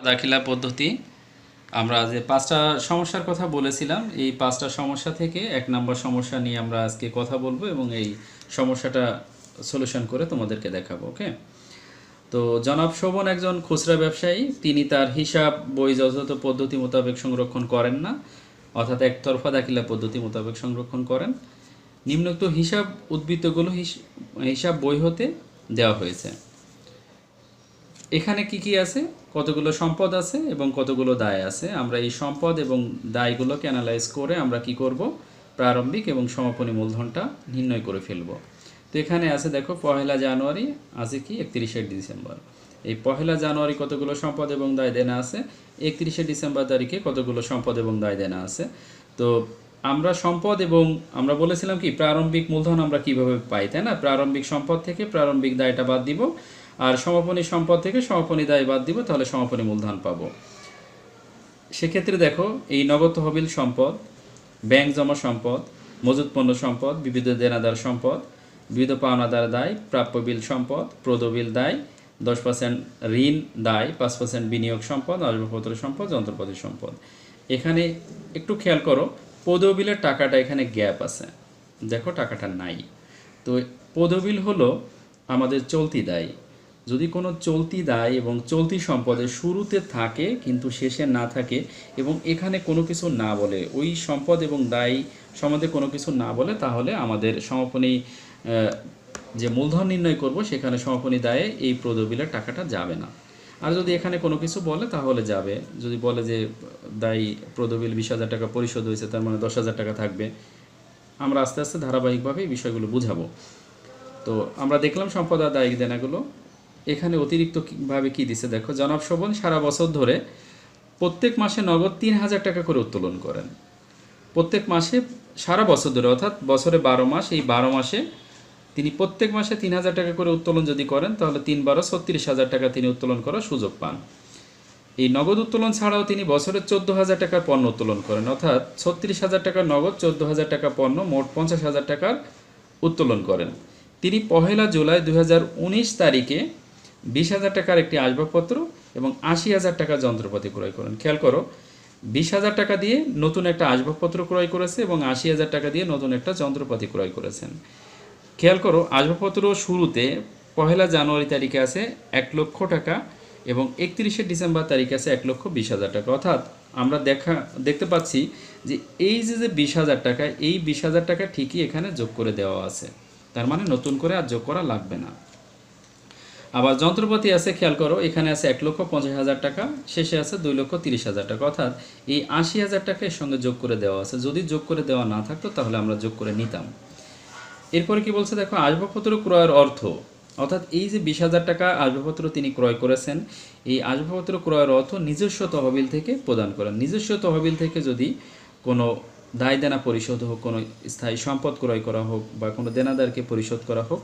দাখিলা পদ্ধতি। আমরা যে ৫টা সমস্যার কথা বলেছিলাম, এই ৫টা সমস্যা থেকে ১ নাম্বার সমস্যা নিয়ে আমরা আজকে কথা বলবো এবং এই সমস্যাটা সলিউশন করে তোমাদেরকে দেখাবো। ওকে, তো জনাব শোভন একজন খুচরা ব্যবসায়ী। তিনি তার হিসাব বই যথাযথ পদ্ধতি মোতাবেক সংরক্ষণ করেন না, অর্থাৎ একতরফা দাখিলা পদ্ধতি মোতাবেক সংরক্ষণ করেন। নিম্নোক্ত হিসাব উদ্বৃত্তগুলো হিসাব বই হতে দেওয়া হয়েছে। এখানে কি কি আছে, কতগুলো সম্পদ আছে এবং কতগুলো দায় আছে। আমরা এই সম্পদ এবং দায়গুলোকে অ্যানালাইজ করে আমরা কি করব, প্রারম্ভিক এবং সমাপনী মূলধনটা নির্ণয় করে ফেলব। তো এখানে আছে দেখো, 1 জানুয়ারি আছে কি 31 ডিসেম্বর। এই 1 জানুয়ারি কতগুলো সম্পদ এবং দায় দেনা আছে, 31 ডিসেম্বর তারিখে কতগুলো সম্পদ এবং দায় দেনা আছে। তো আমরা সম্পদ এবং আমরা বলেছিলাম কি প্রারম্ভিক মূলধন আমরা কিভাবে পাই, তাই না? প্রারম্ভিক সম্পদ থেকে প্রারম্ভিক দায়টা বাদ দিব, আর সমাপনী সম্পদ থেকে সমাপনী দায় বাদ দিব, তাহলে সমাপনী মূলধন পাবো। সেক্ষেত্রে দেখো, এই নগদ তহবিল সম্পদ, ব্যাংক জমা সম্পদ, মজুত পণ্য সম্পদ, বিবিধ দেনাদার সম্পদ, বিবিধ পাওনাদার দায়, প্রাপ্য বিল সম্পদ, প্রদবিল দায়, 10% ঋণ দায়, 5% বিনিয়োগ সম্পদ, আসবাবপত্র সম্পদ, যন্ত্রপাতি সম্পদ। এখানে একটু খেয়াল করো, পদবিলের টাকাটা এখানে গ্যাপ আছে, দেখো টাকাটা নাই। তো পদবিল হলো আমাদের চলতি দায়। যদি কোনো চলতি দায় এবং চলতি সম্পদের শুরুতে থাকে কিন্তু শেষে না থাকে এবং এখানে কোনো কিছু না বলে, ওই সম্পদ এবং দায় সম্বন্ধে কোনো কিছু না বলে, তাহলে আমাদের সমাপনী যে মূলধন নির্ণয় করব সেখানে সমাপনী দায়ে এই প্রদবিলের টাকাটা যাবে না। আর যদি এখানে কোনো কিছু বলে তাহলে যাবে। যদি বলে যে দায়ী প্রদবিল 20,000 টাকা পরিশোধ হয়েছে, তার মানে 10,000 টাকা থাকবে। আমরা আস্তে আস্তে ধারাবাহিকভাবে এই বিষয়গুলো বুঝাবো। তো আমরা দেখলাম সম্পদ আর দায়িক দেনাগুলো। এখানে অতিরিক্তভাবে কি দিছে দেখো, জনাব শোভন সারা বছর ধরে প্রত্যেক মাসে নগদ 3,000 টাকা করে উত্তোলন করেন। প্রত্যেক মাসে সারা বছর ধরে, অর্থাৎ বছরে 12 মাস, এই 12 মাসে তিনি প্রত্যেক মাসে 3,000 টাকা করে উত্তোলন যদি করেন, তাহলে 3 × 36,000 টাকা তিনি উত্তোলন করার সুযোগ পান। এই নগদ উত্তোলন ছাড়াও তিনি বছরে 14,000 টাকার পণ্য উত্তোলন করেন, অর্থাৎ 36,000 টাকার নগদ, 14,000 টাকা পণ্য, মোট 50,000 টাকার উত্তোলন করেন। তিনি 1 জুলাই 2019 তারিখে 20,000 টাকার একটি আসবাবপত্র এবং 80,000 টাকার যন্ত্রপাতি ক্রয় করেন। খেয়াল করো, 20,000 টাকা দিয়ে নতুন একটা আসবাবপত্র ক্রয় করেছে এবং 80,000 টাকা দিয়ে নতুন একটা যন্ত্রপাতি ক্রয় করেছেন। খেয়াল করো, আসবাবপত্র শুরুতে 1 জানুয়ারি তারিখে আছে 1,00,000 টাকা এবং 31 ডিসেম্বর তারিখে আছে 1,20,000 টাকা। অর্থাৎ আমরা দেখতে পাচ্ছি যে এই যে 20,000 টাকা, এই 20,000 টাকা ঠিকই এখানে যোগ করে দেওয়া আছে, তার মানে নতুন করে আর যোগ করা লাগবে না। আবার যন্ত্রপাতি আছে, খেয়াল করো, এখানে আছে 1,50,000 টাকা, শেষে আছে 2,30,000 টাকা, অর্থাৎ এই 80,000 টাকা এর সঙ্গে যোগ করে দেওয়া আছে। যদি যোগ করে দেওয়া না থাকতো তাহলে আমরা যোগ করে নিতাম। এরপরে কি বলছে দেখো, আসবাবপত্র ক্রয়ের অর্থ, অর্থাৎ এই যে 20,000 টাকা আসবাবপত্র তিনি ক্রয় করেছেন, এই আসবাবপত্র ক্রয়ের অর্থ নিজস্ব তহবিল থেকে প্রদান করেন। নিজস্ব তহবিল থেকে যদি কোনো দায় দেনা পরিশোধ হোক, কোনো স্থায়ী সম্পদ ক্রয় করা হোক, বা কোনো দেনাদারকে পরিশোধ করা হোক,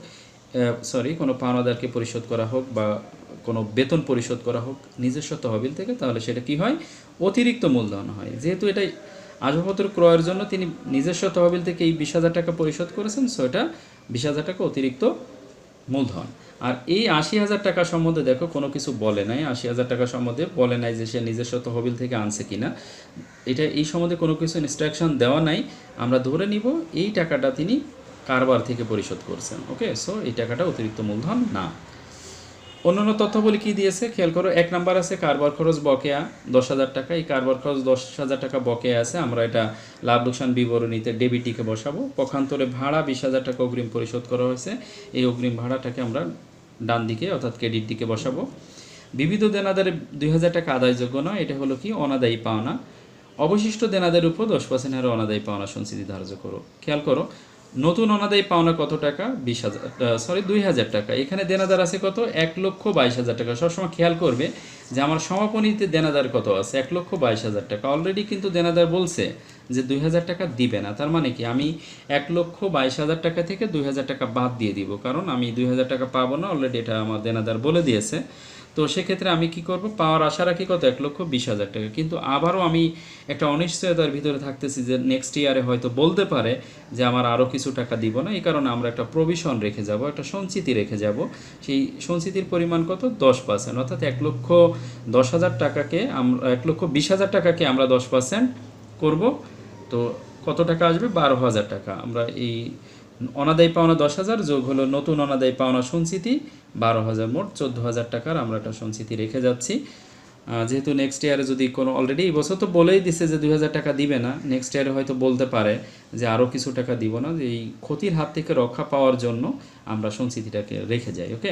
কোনো পাওনাদারকে পরিশোধ করা হোক, বা কোনো বেতন পরিশোধ করা হোক নিজস্ব তহবিল থেকে, তাহলে সেটা কি হয়, অতিরিক্ত মূলধন হয়। যেহেতু এটাই আসবাবপত্র ক্রয়ের জন্য তিনি নিজস্ব তহবিল থেকে এই 20,000 টাকা পরিশোধ করেছেন, সো এটা 20,000 টাকা অতিরিক্ত মূলধন। আর এই 80,000 টাকা সম্বন্ধে দেখো কোনো কিছু বলে নাই, 80,000 টাকা সম্বন্ধে বলে নাই যে সে নিজস্ব তহবিল থেকে আনছে কিনা, এটা এই সম্বন্ধে কোনো কিছু ইনস্ট্রাকশন দেওয়া নাই। আমরা ধরে নিব এই টাকাটা তিনি কারবার থেকে পরিশোধ করছেন। ওকে, সো এই টাকাটা অতিরিক্ত মূলধন না। অন্যান্য তথ্যগুলি কি দিয়েছে খেয়াল করো। 1 নাম্বার আছে কারবার খরচ বকেয়া 10,000 টাকা। এই কারবার খরচ 10,000 টাকা বকেয়া আছে, আমরা এটা লাভ লোকসান বিবরণীতে ডেবিটিকে বসাবো। পক্ষান্তরে ভাড়া 20,000 টাকা অগ্রিম পরিশোধ করা হয়েছে, এই অগ্রিম ভাড়াটাকে আমরা ডান দিকে অর্থাৎ ক্রেডিট দিকে বসাবো। বিবিধ দেনাদারে 2,000 টাকা আদায়যোগ্য নয়, এটা হলো কি অনাদায়ী পাওনা। অবশিষ্ট দেনাদের উপর 10% হারে অনাদায়ী পাওনা সঞ্চিতি ধার্য করো। খেয়াল করো, নতুন অনাদায়ী পাওনা কত টাকা, 2,000 টাকা। এখানে দেনাদার আছে কত, 1,22,000 টাকা। সবসময় খেয়াল করবে যে আমার সমাপনীতে দেনাদার কত আছে, 1,22,000 টাকা। অলরেডি কিন্তু দেনাদার বলছে যে 2,000 টাকা দিবে না, তার মানে কি আমি 1,22,000 টাকা থেকে 2,000 টাকা বাদ দিয়ে দিব, কারণ আমি 2,000 টাকা পাবো না, অলরেডি এটা আমার দেনাদার বলে দিয়েছে। তো সেক্ষেত্রে আমি কি করব, পাওয়ার আশা রাখি কত, 1,20,000 টাকা। কিন্তু আবারও আমি একটা অনিশ্চয়তার ভিতরে থাকতেছি যে নেক্সট ইয়ারে হয়তো বলতে পারে যে আমার আরও কিছু টাকা দিব না, এই কারণে আমরা একটা প্রভিশন রেখে যাব, একটা সঞ্চিতি রেখে যাব। সেই সঞ্চিতির পরিমাণ কত, 10%, অর্থাৎ 1,10,000 টাকাকে আমরা 1,20,000 টাকাকে আমরা 10% করব। তো কত টাকা আসবে, 12,000 টাকা। আমরা এই অনাদায়ী পাওনা 10,000 যোগ হলো নতুন অনাদায়ী পাওনা সঞ্চিতি 12,000, মোট 14,000 টাকার আমরা একটা সঞ্চিতি রেখে যাচ্ছি। যেহেতু নেক্সট ইয়ারে যদি কোনো, অলরেডি এই বছর তো বলেই দিছে যে 2,000 টাকা দিবে না, নেক্সট ইয়ারে হয়তো বলতে পারে যে আরও কিছু টাকা দিব না, যে এই ক্ষতির হাত থেকে রক্ষা পাওয়ার জন্য আমরা সঞ্চিতিটাকে রেখে যাই। ওকে,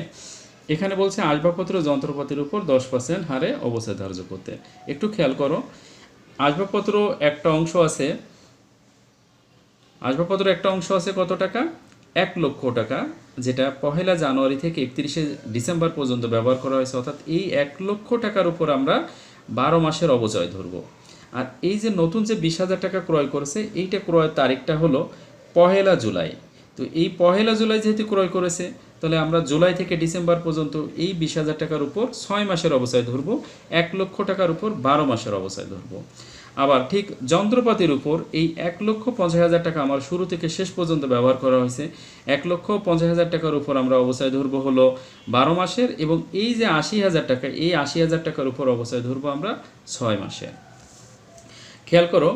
এখানে বলছে আসবাবপত্র যন্ত্রপাতির উপর 10% হারে অবশ্যই ধার্য করতে। একটু খেয়াল করো, আসবাবপত্র একটা অংশ আছে, আসবাবপত্র একটা অংশ আছে কত টাকা, 1,00,000 টাকা, যেটা 1 জানুয়ারি থেকে 31 ডিসেম্বর পর্যন্ত ব্যবহার করা হয়েছে। অর্থাৎ এই 1,00,000 টাকার উপর আমরা 12 মাসের অবচয় ধরবো। আর এই যে নতুন যে 20,000 টাকা ক্রয় করেছে, এইটা ক্রয়ের তারিখটা হলো 1 জুলাই। তো এই 1 জুলাই যেহেতু ক্রয় করেছে, তাহলে আমরা জুলাই থেকে ডিসেম্বর পর্যন্ত এই 20,000 টাকার উপর 6 মাসের অবচয় ধরবো, 1,00,000 টাকার উপর 12 মাসের অবচয় ধরবো। আবার ঠিক যন্ত্রপাতির উপর এই 1,50,000 টাকা আমার শুরু থেকে শেষ পর্যন্ত ব্যবহার করা হয়েছে, 1,50,000 টাকার উপর আমরা অবচয় ধরবো হলো 12 মাসের, এবং এই যে 80,000 টাকা, এই 80,000 টাকার উপর অবচয় ধরবো আমরা 6 মাসে। খেয়াল করো,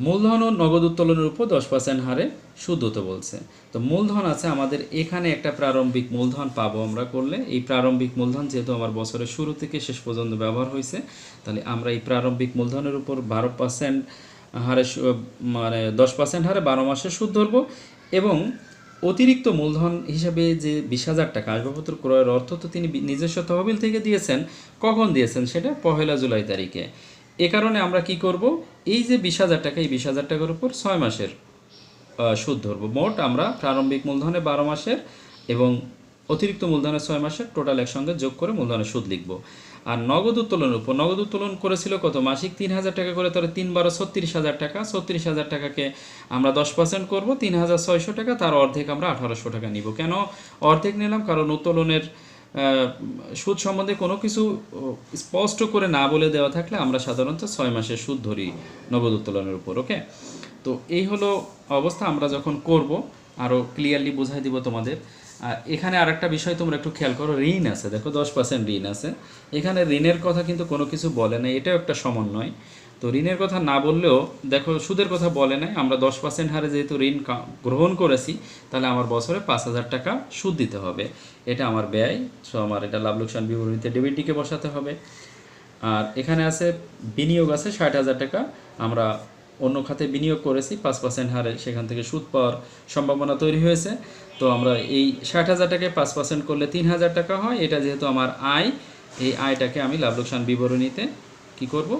মূলধন ও নগদ উত্তোলনের উপর 10% হারে সুদ হতে বলছে। তো মূলধন আছে আমাদের এখানে, একটা প্রারম্ভিক মূলধন পাবো আমরা করলে। এই প্রারম্ভিক মূলধন যেহেতু আমার বছরের শুরু থেকে শেষ পর্যন্ত ব্যবহার হয়েছে, তাহলে আমরা এই প্রারম্ভিক মূলধনের উপর 12% হারে, মানে 10% হারে 12 মাসের সুদ ধরবো। এবং অতিরিক্ত মূলধন হিসেবে যে 20,000 টাকা আসবাবপত্র ক্রয়ের অর্থ তো তিনি নিজস্ব তহবিল থেকে দিয়েছেন। কখন দিয়েছেন, সেটা 1 জুলাই তারিখে। এ কারণে আমরা কি করব, এই যে 20,000 টাকা, এই 20,000 টাকার উপর 6 মাসের সুদ ধরবো। মোট আমরা প্রারম্ভিক মূলধনে 12 মাসের এবং অতিরিক্ত মূলধনের 6 মাসের টোটাল একসঙ্গে যোগ করে মূলধনের সুদ লিখব। আর নগদ উত্তোলনের উপর, নগদ উত্তোলন করেছিল কত, মাসিক 3,000 টাকা করে, তাহলে 3 × 36,000 টাকা, 36,000 টাকাকে আমরা 10% করব, 3,600 টাকা, তার অর্ধেক আমরা 1,800 টাকা নিব। কেন অর্ধেক নিলাম, কারণ উত্তোলনের সুদ সম্বন্ধে কোনো কিছু স্পষ্ট করে না বলে দেওয়া থাকলে আমরা সাধারণত 6 মাসের সুদ ধরি নগদ উত্তোলনের উপর। ওকে, তো এই হলো অবস্থা। আমরা যখন করব আরও ক্লিয়ারলি বোঝাই দিব তোমাদের। আর এখানে আরেকটা বিষয় তোমরা একটু খেয়াল করো, ঋণ আছে, দেখো 10% ঋণ আছে। এখানে ঋণের কথা কিন্তু কোনো কিছু বলে নাই, এটাও একটা সমন্বয়। তো ঋণের কথা না বললেও দেখো সুদের কথা বলে নাই। আমরা 10% হারে যেহেতু ঋণ গ্রহণ করেছি, তাহলে আমার বছরে 5,000 টাকা সুদ দিতে হবে, এটা আমার ব্যয়। সো আমার এটা লাভ লোকসান বিবরণীতে ডেবিটটিকে বসাতে হবে। আর এখানে আছে বিনিয়োগ আছে 60,000 টাকা, আমরা অন্য খাতে বিনিয়োগ করেছি 5% হারে, সেখান থেকে সুদ পাওয়ার সম্ভাবনা তৈরি হয়েছে। তো আমরা এই 60,000 টাকায় 5% করলে 3,000 টাকা হয়। এটা যেহেতু আমার আয়, এই আয়টাকে আমি লাভ লোকসান বিবরণীতে কী করব,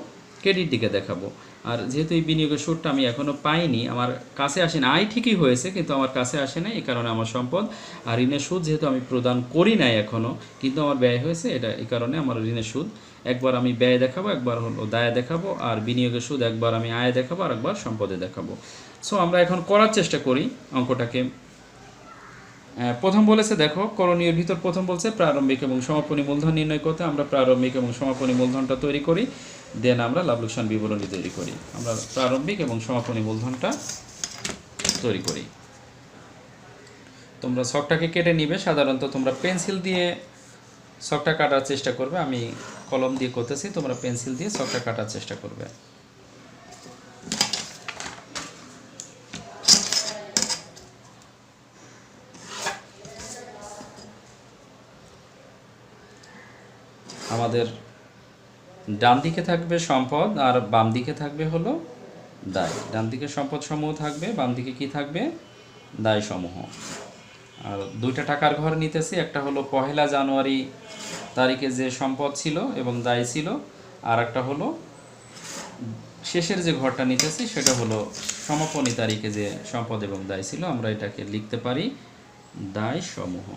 ক্রেডিট দিকে দেখাবো। আর যেহেতু এই বিনিয়োগের সুদটা আমি এখনও পাইনি, আমার কাছে আসে না, আয় ঠিকই হয়েছে কিন্তু আমার কাছে আসে না, এই কারণে আমার সম্পদ। আর ঋণের সুদ যেহেতু আমি প্রদান করি নাই এখনও, কিন্তু আমার ব্যয় হয়েছে, এটা এই কারণে আমার ঋণের সুদ একবার আমি ব্যয় দেখাবো, একবার হলো দায় দেখাবো। আর বিনিয়োগের সুদ একবার আমি আয় দেখাবো, আর একবার সম্পদে দেখাবো। সো আমরা এখন করার চেষ্টা করি অঙ্কটাকে। প্রথম বলেছে, দেখো করণীয়ের ভিতর প্রথম বলছে প্রারম্ভিক এবং সমাপনী মূলধন নির্ণয় করতে। আমরা প্রারম্ভিক এবং সমাপনী মূলধনটা তৈরি করি, দেন আমরা লাভ লোকসান বিবরণী তৈরি করি। আমরা প্রারম্ভিক এবং সমাপনী মূলধনটা তৈরি করি। তোমরা ছকটাকে কেটে নিবে, সাধারণত তোমরা পেন্সিল দিয়ে ছকটা কাটার চেষ্টা করবে। আমি কলম দিয়ে করতেছি, তোমরা পেন্সিল দিয়ে ছকটা কাটার চেষ্টা করবে। আমাদের ডান দিকে থাকবে সম্পদ আর বাম দিকে থাকবে হলো দায়। ডান দিকে সম্পদ সমূহ থাকবে, বাম দিকে কি থাকবে, দায় সমূহ। আর দুইটা টাকার ঘর নিতেছি, একটা হলো 1 জানুয়ারি তারিখে যে সম্পদ ছিল এবং দায় ছিল, আর একটা হলো শেষের যে ঘরটা নিতেছি সেটা হলো সমাপনী তারিখে যে সম্পদ এবং দায় ছিল। আমরা এটাকে লিখতে পারি দায় সমূহ।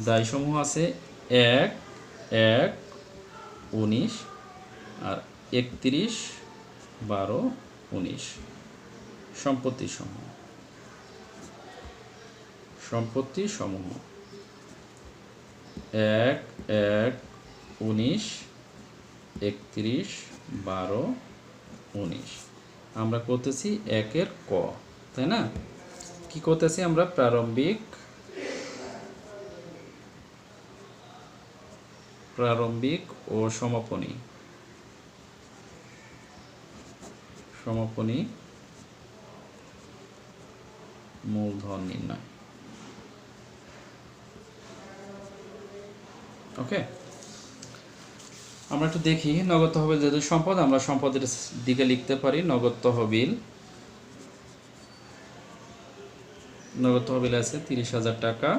দায় সমূহ আছে 1/1/19 আর 31/12/19। সম্পত্তি সমূহ, সম্পত্তি সমূহ। 1 1 19 31 12 19 আমরা করতেছি 1 এর ক, তাই না? কি করতেছি আমরা? প্রারম্ভিক ও সমাপনী মূলধন নির্ণয়। ওকে, আমরা একটু দেখি নগদ তহবিল যেহেতু সম্পদ, আমরা সম্পদের দিকে লিখতে পারি নগদ তহবিল আছে 30,000 টাকা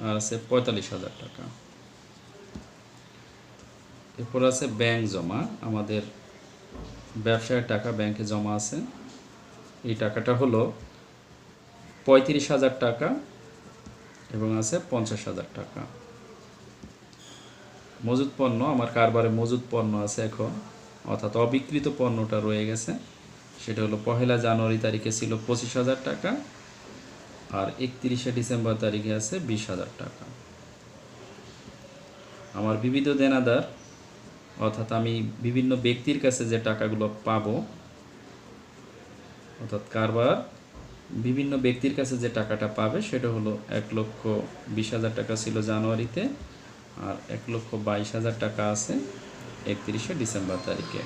আর আছে 45,000 টাকা। এরপর আছে ব্যাংক জমা, আমাদের ব্যবসায়ের টাকা ব্যাংকে জমা আছে, এই টাকাটা হলো 35,000 টাকা এবং আছে 50,000 টাকা। মজুদ পণ্য, আমার কারবারে মজুদ পণ্য আছে এখন, অর্থাৎ অবিকৃত পণ্যটা রয়ে গেছে, সেটা হলো 1 জানুয়ারি তারিখে ছিল 25,000 টাকা আর 31 ডিসেম্বর তারিখে আছে 20,000 টাকা। আমার বিবিধ দেনাদার, অর্থাৎ আমি বিভিন্ন ব্যক্তির কাছে যে টাকাগুলো পাবো, অর্থাৎ কারবার বিভিন্ন ব্যক্তির কাছে যে টাকাটা পাবে সেটা হলো 1,20,000 টাকা ছিল জানুয়ারিতে আর 1,22,000 টাকা আছে 31 ডিসেম্বর তারিখে।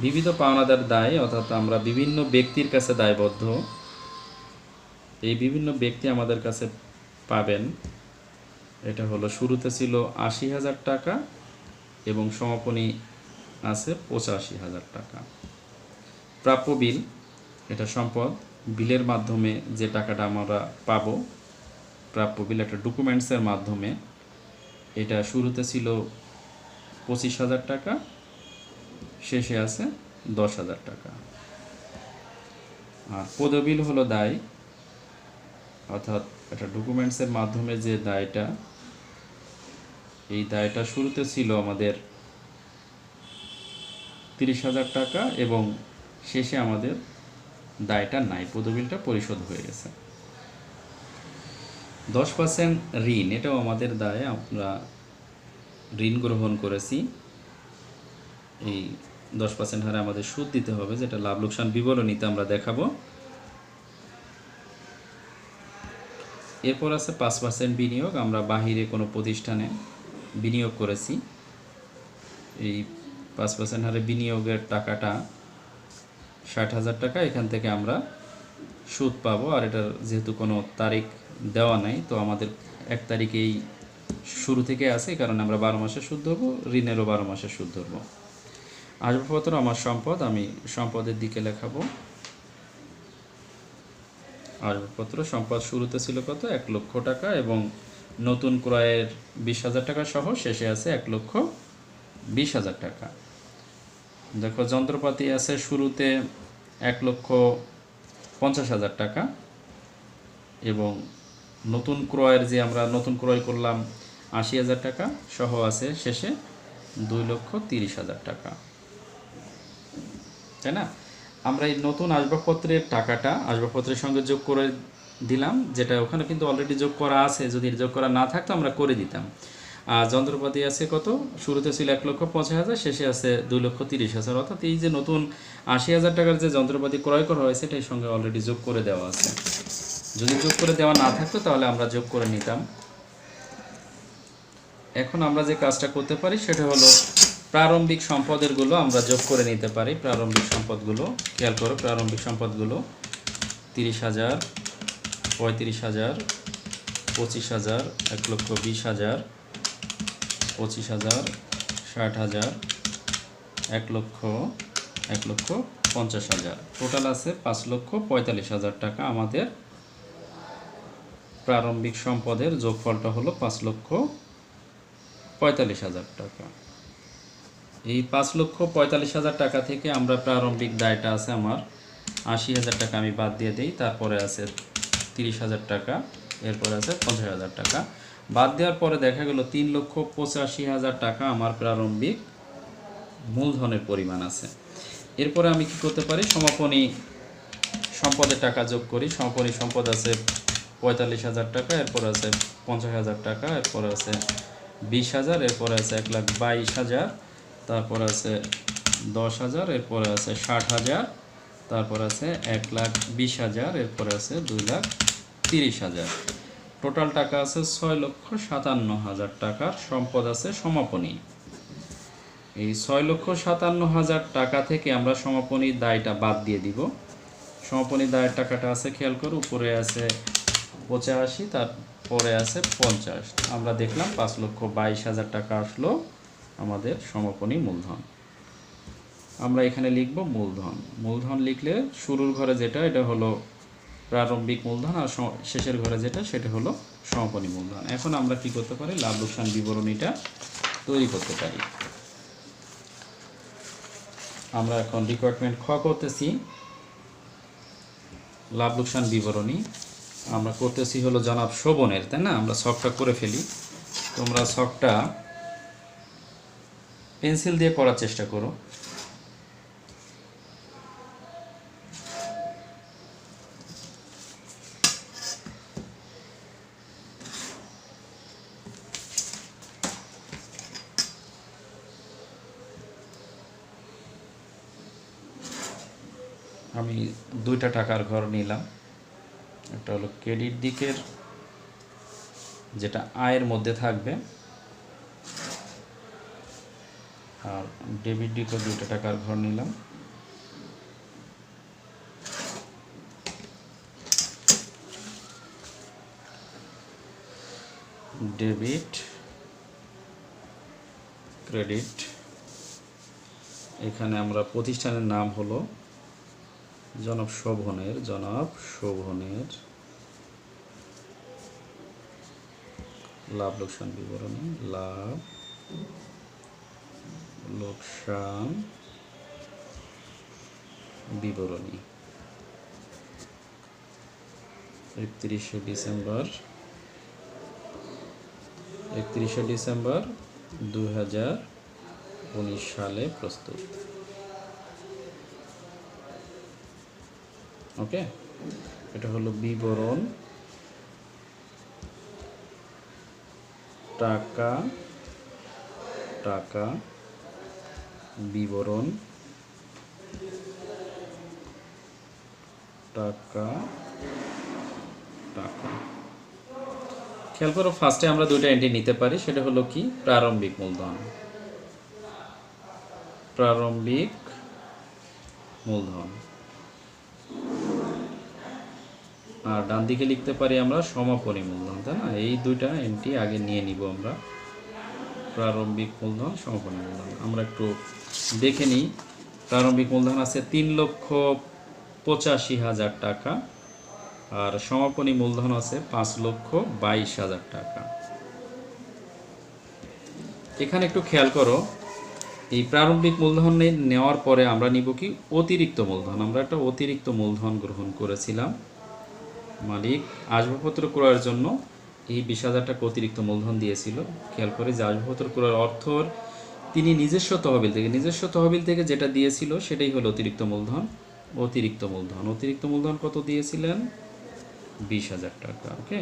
বিবিধ পাওনাদার দায়, অর্থাৎ আমরা বিভিন্ন ব্যক্তির কাছে দায়বদ্ধ, এই বিভিন্ন ব্যক্তি আমাদের কাছে পাবেন, এটা হলো শুরুতে ছিল 80,000 টাকা এবং সমাপনী আছে 85,000 টাকা। প্রাপ্য বিল, এটা সম্পদ, বিলের মাধ্যমে যে টাকাটা আমরা পাবো, প্রাপ্য বিল একটা ডকুমেন্টসের মাধ্যমে, এটা শুরুতে ছিল 25,000 টাকা, শেষে আছে 10,000 টাকা। আর পদবিল হলো দায়, অর্থাৎ একটা ডকুমেন্টসের মাধ্যমে যে দায়টা, এই দায়টা শুরুতে ছিল আমাদের 30,000 টাকা এবং শেষে আমাদের দায়টা নাই, পদবিলটা পরিশোধ হয়ে গেছে। 10% ঋণ, এটাও আমাদের দায়, আমরা ঋণ গ্রহণ করেছি, এই 10% হারে আমাদের সুদ দিতে হবে, যেটা লাভ লোকসান বিবরণীতে আমরা দেখাবো। এরপর আছে 5% বিনিয়োগ, আমরা বাহিরে কোনো প্রতিষ্ঠানে বিনিয়োগ করেছি, এই 5% হারে বিনিয়োগের টাকাটা 60,000 টাকা, এখান থেকে আমরা সুদ পাবো। আর এটার যেহেতু কোনো তারিখ দেওয়া নাই, তো আমাদের 1 তারিখেই শুরু থেকে আছে, এই কারণে আমরা 12 মাসে সুদ ধরবো, ঋণেরও 12 মাসে সুদ ধরবো। আসবাবপত্র আমার সম্পদ, আমি সম্পদের দিকে লেখাবো। আসবাবপত্র সম্পদ শুরুতে ছিল কত? 1 লক্ষ টাকা এবং নতুন ক্রয়ের 20,000 টাকা সহ শেষে আছে 1,20,000 টাকা। দেখো যন্ত্রপাতি আছে শুরুতে 1,50,000 টাকা এবং নতুন ক্রয়ের যে আমরা নতুন ক্রয় করলাম 80,000 টাকা সহ আছে শেষে 2,30,000 টাকা, তাই না? আমরা এই নতুন আসবাবপত্রের টাকাটা আসবাবপত্রের সঙ্গে যোগ করে দিলাম, যেটা ওখানে কিন্তু অলরেডি যোগ করা আছে, যদি যোগ করা না থাকতো আমরা করে দিতাম। আর যন্ত্রপাতি আছে কত? শুরুতে ছিল 1,50,000, শেষে আছে 2,30,000, অর্থাৎ এই যে নতুন 80,000 টাকার যে যন্ত্রপাতি ক্রয় করা হয়েছে এটার সঙ্গে অলরেডি যোগ করে দেওয়া আছে। যদি যোগ করে দেওয়া না থাকতো তাহলে আমরা যোগ করে নিতাম। এখন আমরা যে কাজটা করতে পারি সেটা হলো প্রারম্ভিক সম্পদেরগুলো আমরা যোগ করে নিতে পারি। প্রারম্ভিক সম্পদগুলো খেয়াল করো, প্রারম্ভিক সম্পদগুলো 30,000, 35,000, 25,000, 1,20,000, 25,000, 60,000, 1,50,000, টোটাল আছে 5,45,000 টাকা। আমাদের প্রারম্ভিক সম্পদের যোগফলটা হলো 5,45,000 টাকা। এই 5,45,000 টাকা থেকে আমরা প্রারম্ভিক দায়টা আছে আমার 80,000 টাকা আমি বাদ দিয়ে দিই, তারপরে আছে 30,000 টাকা, এরপরে আছে 50,000 টাকা। বাদ দেওয়ার পরে দেখা গেল 3,85,000 টাকা আমার প্রারম্ভিক মূলধনের পরিমাণ আছে। এরপরে আমি কি করতে পারি? সমাপনী সম্পদের টাকা যোগ করি। সমাপনী সম্পদ আছে 45,000 টাকা, এরপর আছে 50,000 টাকা, এরপর আছে 20,000, এরপর আছে 1,22,000, তারপর আছে 10,000, এরপরে আছে 60,000, তারপর আছে 1,20,000, এরপরে আছে 2,30,000। টোটাল টাকা আছে 6,57,000 টাকার সম্পদ আছে সমাপনী। এই 6,57,000 টাকা থেকে আমরা সমাপনীর দায়টা বাদ দিয়ে দিব। সমাপনী দায়ের টাকাটা আছে, খেয়াল করো, উপরে আছে 85, তারপরে আছে 50। আমরা দেখলাম 5,22,000 টাকা আসলো আমাদের সমাপনী মূলধন। আমরা এখানে লিখব মূলধন। মূলধন লিখলে শুরুর ঘরে যেটা, এটা হলো প্রারম্ভিক মূলধন, আর শেষের ঘরে যেটা, সেটা হলো সমাপনী মূলধন। এখন আমরা কি করতে পারি, লাভ লোকসান বিবরণীটা তৈরি করতে পারি। আমরা এখন রিকোয়ারমেন্ট খ করতেছি, লাভ লোকসান বিবরণী আমরা করতেছি হলো জনাব শোভনের, তাই না? আমরা ছকটা করে ফেলি। তোমরা ছকটা পেন্সিল দিয়ে করার চেষ্টা করো। আমি দুইটা টাকার ঘর নিলাম। একটা হলো ক্রেডিট দিকের, যেটা আয়ের মধ্যে থাকবে, আর ডেবিট দিকের দুইটা টাকার ঘর নিলাম। Debit, credit. এখানে আমরা প্রতিষ্ঠানের নাম হলো জনাব শোভনের, লাভ লোকসান বিবরণী, লাভ লোকসান বিবরণী 31শে ডিসেম্বর 2019 সালে প্রস্তুত। ওকে, এটা হলো বিবরণ, টাকা বিবরণ, টাকা। খেয়াল করো, ফার্স্টে আমরা দুইটা এন্ট্রি নিতে পারি, সেটা হলো কি, প্রারম্ভিক মূলধন, আর ডান দিকে লিখতে পারি আমরা সমাপনী মূলধন, তাই না? এই দুইটা এন্ট্রি আগে নিয়ে নিব আমরা, প্রারম্ভিক মূলধন, সমাপনী মূলধন। আমরা একটু দেখে নিই। প্রারম্ভিক মূলধন আছে 3,85,000 টাকা, আর সমাপনী মূলধন আছে 5,22,000 টাকা। এখানে একটু খেয়াল করো, এই প্রারম্ভিক মূলধন নেওয়ার পরে আমরা নিব কি, অতিরিক্ত মূলধন। আমরা একটা অতিরিক্ত মূলধন গ্রহণ করেছিলাম। মালিক আসবাবপত্র ক্রয়ের জন্য এই 20,000 টাকা অতিরিক্ত মূলধন দিয়েছিল। খেয়াল করে যে আসবাবপত্র ক্রয়ের অর্থ তিনি নিজস্ব তহবিল থেকে যেটা দিয়েছিল সেটাই হলো অতিরিক্ত মূলধন কত দিয়েছিলেন, 20,000 টাকা। ওকে,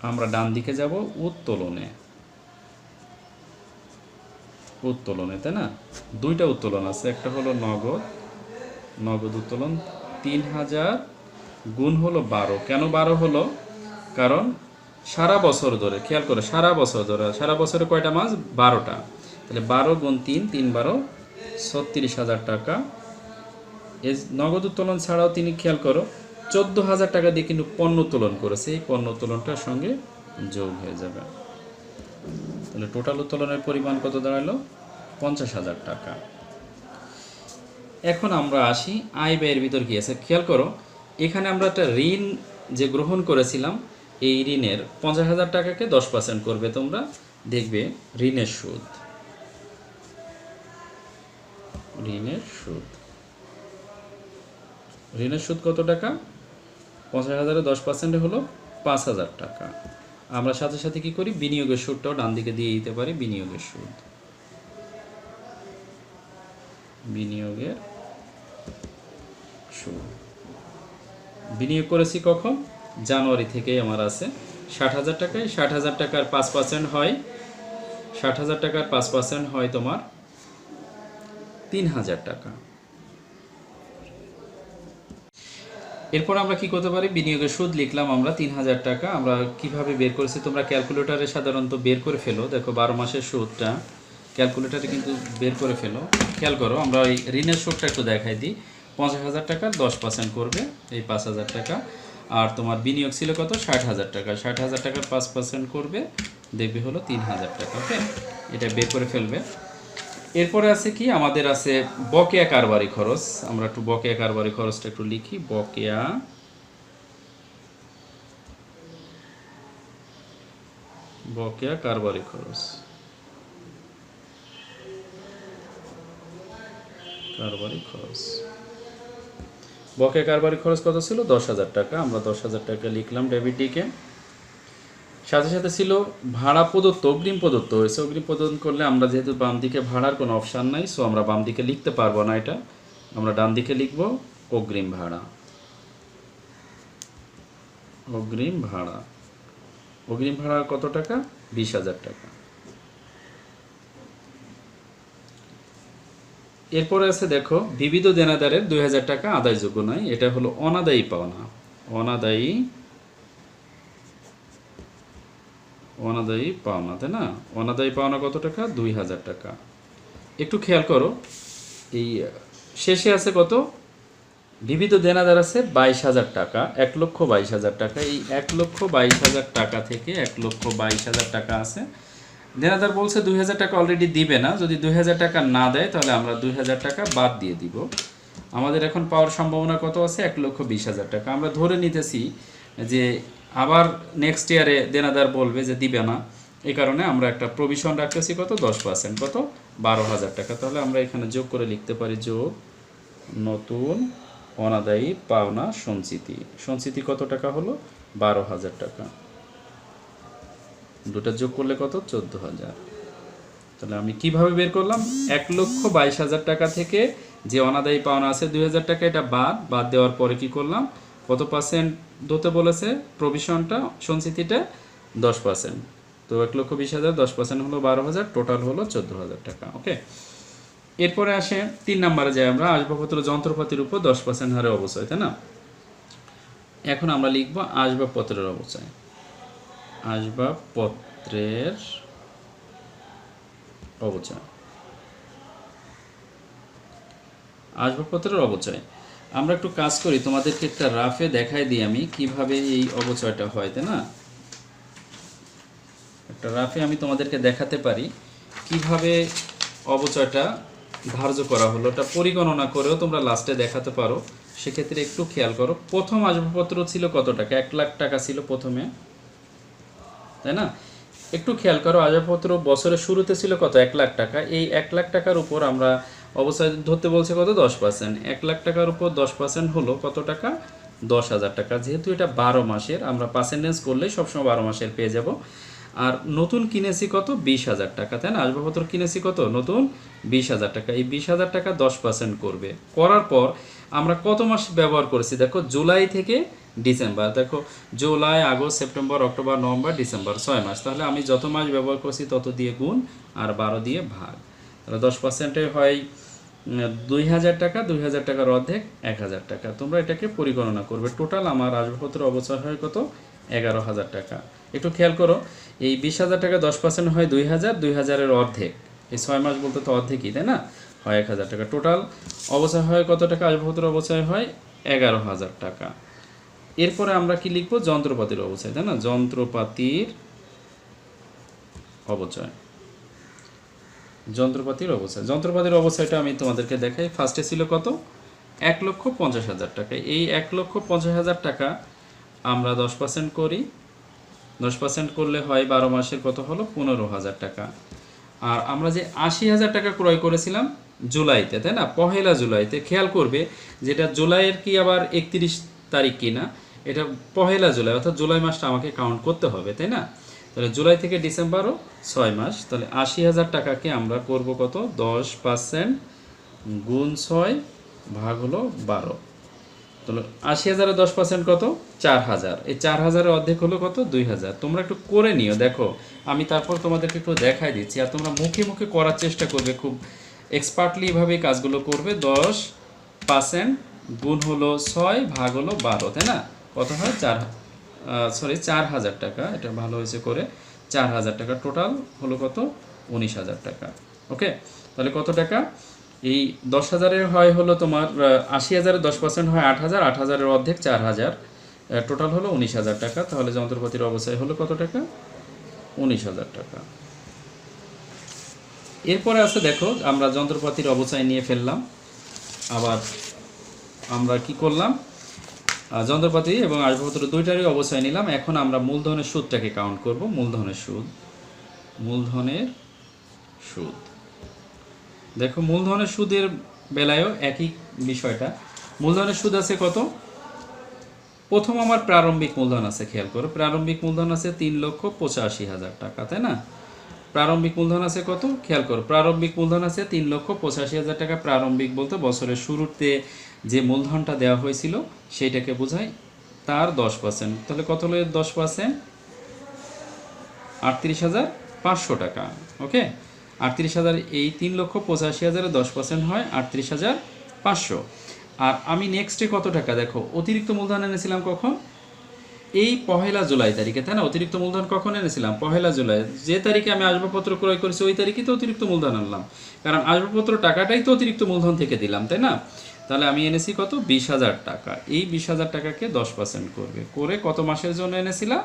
আমরা ডান দিকে যাব উত্তোলনে, তাই না? দুইটা উত্তোলন আছে, একটা হলো নগদ উত্তোলন 3,000 গুণ হলো 12। কেন 12 হলো? কারণ সারা বছর ধরে, খেয়াল করে, সারা বছরে কয়টা মাস, 12টা, তাহলে 12 গুণ 3, 3 12 36,000 টাকা। এই নগদ উত্তোলন ছাড়াও তিনি, খেয়াল করো, 14,000 টাকা দিয়ে কিন্তু পণ্য উত্তোলন করেছে। এই পণ্য উত্তোলনটার সঙ্গে যোগ হয়ে যাবে, তাহলে টোটাল উত্তোলনের পরিমাণ কত দাঁড়ালো, 50,000 টাকা। এখন আমরা আসি আয় ব্যয়ের ভিতর কি আছে। খেয়াল করো, এখানে আমরা একটা ঋণ যে গ্রহণ করেছিলাম, এই ঋণের 50,000 টাকাকে 10% করবে। তোমরা দেখবে ঋণের সুদ কত টাকা, 50,000-এর 10% হলো 5,000 টাকা। আমরা সাথে সাথে কি করি, বিনিয়োগের সুদটাও ডান দিকে দিয়ে দিতে পারি। বিনিয়োগের সুদ বিনিয়োগ করেছি কখন, জানুয়ারি থেকেই আমার আছে 60,000 টাকায়। 60,000 টাকার 5% হয়, 60,000 টাকার 5% হয় তোমার 3,000 টাকা। এরপর আমরা কি করতে পারি, বিনিয়োগের সুদ লিখলাম আমরা 3,000 টাকা। আমরা কিভাবে বের করেছি তোমরা ক্যালকুলেটরে সাধারণত বের করে ফেলো। দেখো 12 মাসের সুদটা ক্যালকুলেটরে কিন্তু বের করে ফেলো। খেয়াল করো, আমরা ওই ঋণের সুদটা একটু দেখাই দিই। 50,000 টাকার 10% করবে এই 5,000 টাকা। আর তোমার বিনিয়োগ ছিল কত, 60,000 টাকা। 60,000 টাকার 5% করবে, দেখবে হলো 3,000 টাকা। ওকে, এটা বের করে ফেলবে। এরপরে আছে কি, আমাদের আছে বকেয়া কারবারি খরচ। আমরা একটু বকেয়া কারবারি খরচটা একটু লিখি। বকেয়া কারবারি খরচ, বকেয়া কারবারি খরচ কত ছিল, 10,000 টাকা। আমরা 10,000 টাকা লিখলাম ডেবিট ডিকে। সাথে সাথে ছিল ভাড়া প্রদত্ত, অগ্রিম প্রদত্ত হয়েছে। অগ্রিম প্রদান করলে আমরা যেহেতু বাম দিকে ভাড়ার কোনো অপশান নাই, সো আমরা বাম দিকে লিখতে পারবো না, এটা আমরা ডান দিকে লিখব অগ্রিম ভাড়া। অগ্রিম ভাড়া, অগ্রিম ভাড়া কত টাকা, 20,000 টাকা। এরপরে আছে দেখো, বিবিধ দেনাদারের 2,000 টাকা আদায়যোগ্য নয়, এটা হলো অনাদায়ী পাওনা। অনাদায়ী পাওনা, তাই না? অনাদায়ী পাওনা কত টাকা, 2,000 টাকা। একটু খেয়াল করো, এই শেষে আছে কত, বিবিধ দেনাদার আছে 22,000 টাকা, 1,22,000 টাকা। এই 1,22,000 টাকা থেকে 1,22,000 টাকা আছে। দেনাদার বলছে 2,000 টাকা অলরেডি দিবে না। যদি 2,000 টাকা না দেয় তাহলে আমরা 2,000 টাকা বাদ দিয়ে দিব। আমাদের এখন পাওয়ার সম্ভাবনা কত আছে, 1,20,000 টাকা। আমরা ধরে নিতেছি যে আবার নেক্সট ইয়ারে দেনাদার বলবে যে দিবে না, এই কারণে আমরা একটা প্রভিশন রাখতেছি কত, 10%, কত, 12,000 টাকা। তাহলে আমরা এখানে যোগ করে লিখতে পারি, যোগ নতুন অনাদায়ী পাওনা সঞ্চিতি। সঞ্চিতি কত টাকা হলো, 12,000 টাকা। দুটা যোগ করলে কত, 14,000। তাহলে আমি কিভাবে বের করলাম, 1,22,000 টাকা থেকে যে অনাদায়ী পাওনা আছে 2,000 টাকা, এটা বাদ দেওয়ার পরে কি করলাম, কত পার্সেন্ট ধরতে বলেছে প্রভিশনটা, সঞ্চিতিটা 10%। তো 1,20,000 10% হলো 12,000, টোটাল হলো 14,000 টাকা। ওকে, এরপরে আসে 3 নম্বরে যাই আমরা, আসবাবপত্র যন্ত্রপাতির উপর 10% হারে অবচয়, তাই না? এখন আমরা লিখব আসবাবপত্রের অবচয়। আসবাবপত্রের অবচয়, আসবাবপত্রের অবচয়। আমরা একটু কাজ করি, তোমাদেরকে একটা রাফে দেখাই দিই আমি কিভাবে এই অবচয়টা হয়, তাই না? একটা রাফে আমি তোমাদেরকে দেখাতে পারি কিভাবে অবচয়টা ধার্য করা হলো। এটা পরিগণনা করেও তোমরা লাস্টে দেখাতে পারো, সেক্ষেত্রে একটু খেয়াল করো। প্রথম আসবাবপত্র ছিল কত টাকা, 1,00,000 টাকা ছিল প্রথমে, তাই না? একটু খেয়াল করো, আসবাবপত্র বছরের শুরুতে ছিল কত, 1,00,000 টাকা। এই 1,00,000 টাকার উপর আমরা অবচয় ধরতে বলছে কত, 10%। 1,00,000 টাকার উপর 10% হলো কত টাকা, 10,000 টাকা। যেহেতু এটা 12 মাসের, আমরা পার্সেন্টেজ করলেই সবসময় 12 মাসের পেয়ে যাব। আর নতুন কিনেছি কত, 20,000 টাকা, তাই না? আসবাবপত্র কিনেছি কত, নতুন 20,000 টাকা। এই 20,000 টাকা 10% করবে। করার পর আমরা কত মাস ব্যবহার করেছি, দেখো জুলাই থেকে ডিসেম্বর। দেখো July, August, September, October, November, December, 6 মাস। তাহলে আমি যত মাস ব্যবহার করছি তত দিয়ে গুণ আর 12 দিয়ে ভাগ। তাহলে 10%-এ হয় 2,000 টাকা। 2,000 টাকার অর্ধেক 1,000 টাকা। তোমরা এটাকে পরিগণনা করবে। টোটাল আমার আসবাবপত্র অবচয় হয় কত, 11,000 টাকা। একটু খেয়াল করো, এই 20,000 টাকা 10% হয় 2,000, 2,000-এর অর্ধেক, এই 6 মাস বলতে তো অর্ধেকই, তাই না? হয় 1,000 টাকা। টোটাল অবচয় হয় কত টাকা, আসবাবপত্র অবচয় হয় 11,000 টাকা। এরপরে আমরা কি লিখবো, যন্ত্রপাতির অবচয়, তাই না? যন্ত্রপাতির অবচয়, যন্ত্রপাতির অবচয়। যন্ত্রপাতির অবচয়টা আমি তোমাদেরকে দেখাই। ফার্স্টে ছিল কত, 1,50,000 টাকা। এই 1,50,000 টাকা আমরা 10% করি। 10% করলে হয় 12 মাসের কত হলো, 15,000 টাকা। আর আমরা যে 80,000 টাকা ক্রয় করেছিলাম জুলাইতে, তাই না? পহেলা জুলাইতে। খেয়াল করবে যেটা জুলাইয়ের কি আবার 31 তারিখ কিনা, এটা পহেলা জুলাই, অর্থাৎ জুলাই মাসটা আমাকে কাউন্ট করতে হবে, তাই না? তাহলে জুলাই থেকে ডিসেম্বরও 6 মাস। তাহলে 80,000 টাকাকে আমরা করব কত, 10% গুণ 6 ভাগ হলো 12। তাহলে ৮০,০০০-এর 10% কত? ৪,০০০। এই ৪,০০০-এর অর্ধেক হলো কত? ২,০০০। তোমরা একটু করে নিও, দেখো আমি তারপর তোমাদেরকে একটু দেখাই দিচ্ছি, আর তোমরা মুখে মুখে করার চেষ্টা করবে, খুব এক্সপার্টলি এভাবেই কাজগুলো করবে। 10% গুণ হলো ৬ ভাগ হলো ১২, তাই না? কত হয়? ৪,০০০ টাকা। এটা ভালো হয়েছে করে ৪,০০০ টাকা। টোটাল হলো কত? ১৯,০০০ টাকা। ওকে, তাহলে কত টাকা? এই ১০,০০০-এর হয় হলো তোমার ৮০,০০০-এর 10% হয় ৮,০০০, ৮,০০০-এর অর্ধেক ৪,০০০, টোটাল হলো ১৯,০০০ টাকা। তাহলে যন্ত্রপাতির অবস্থায় হলো কত টাকা? ১৯,০০০ টাকা। এরপরে আছে দেখো, আমরা যন্ত্রপাতির অবস্থায় নিয়ে ফেললাম। আবার আমরা কি করলাম? যন্ত্রপাতি এবং আসবাবপত্র দুইটারই অবস্থায় নিলাম। এখন আমরা মূলধনের সুদটাকে কাউন্ট করব। মূলধনের সুদ দেখো, মূলধনের সুদের বেলায়ও একই বিষয়টা। মূলধনের সুদ আছে কত? প্রথম আমার প্রারম্ভিক মূলধন আছে, খেয়াল করো, প্রারম্ভিক মূলধন আছে ৩,৮৫,০০০ টাকা, তাই না? প্রারম্ভিক মূলধন আছে কত? খেয়াল করো, প্রারম্ভিক মূলধন আছে ৩,৮৫,০০০ টাকা। প্রারম্ভিক বলতে বছরের শুরুতে যে মূলধনটা দেওয়া হয়েছিল সেইটাকে বোঝায়, তার 10%। তাহলে কত হলো 10%? ৩৮,৫০০ টাকা। ওকে, ৩৮,০০০, এই ৩,৮৫,০০০-এর 10% হয় ৩৮,৫০০। আর আমি নেক্সটে কত টাকা, দেখো অতিরিক্ত মূলধন এনেছিলাম কখন? এই ১ জুলাই তারিখে, তাই না? অতিরিক্ত মূলধন কখন এনেছিলাম? ১ জুলাই। যে তারিখে আমি আসবাবপত্র ক্রয় করেছি ওই তারিখে তো অতিরিক্ত মূলধন আনলাম, কারণ আসবাবপত্র টাকাটাই তো অতিরিক্ত মূলধন থেকে দিলাম, তাই না? তাহলে আমি এনেছি কত? ২০,০০০ টাকা। এই ২০,০০০ টাকাকে ১০% করবে, করে কত মাসের জন্য এনেছিলাম?